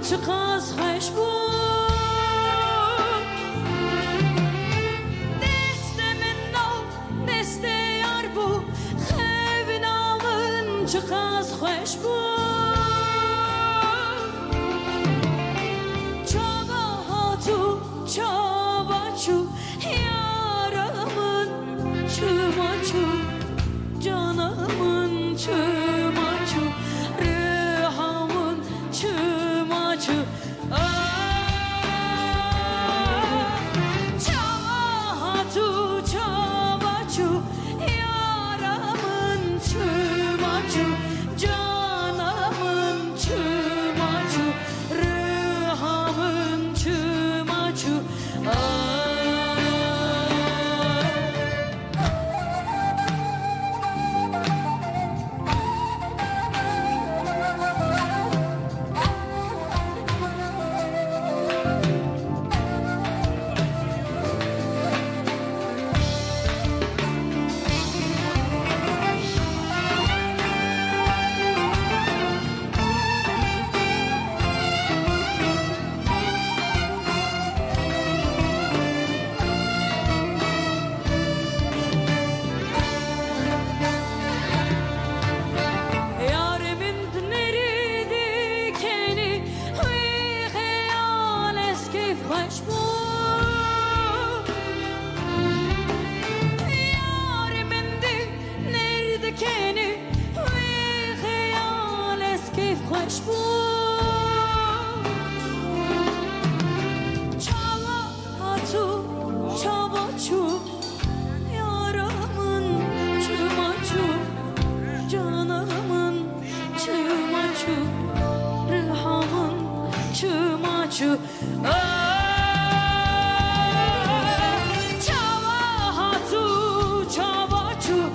Çıkaz hoş bu Destemin nov deste yar bu Xevnamın çıkaz hoş bu Çaba hatu çaba çu Yaramın çıma çu Canımın çıma çu Rıhamın çıma çu Hoş bu Çava hatu çava çu Yaramın çıma çu Canımın çıma çu Rıhamın çıma çu Çava hatu çava çu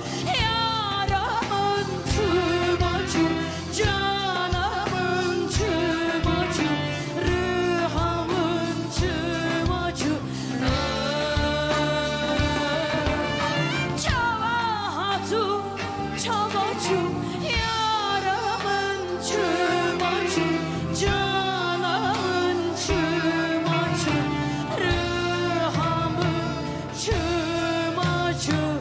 Yaramın çıma çu True.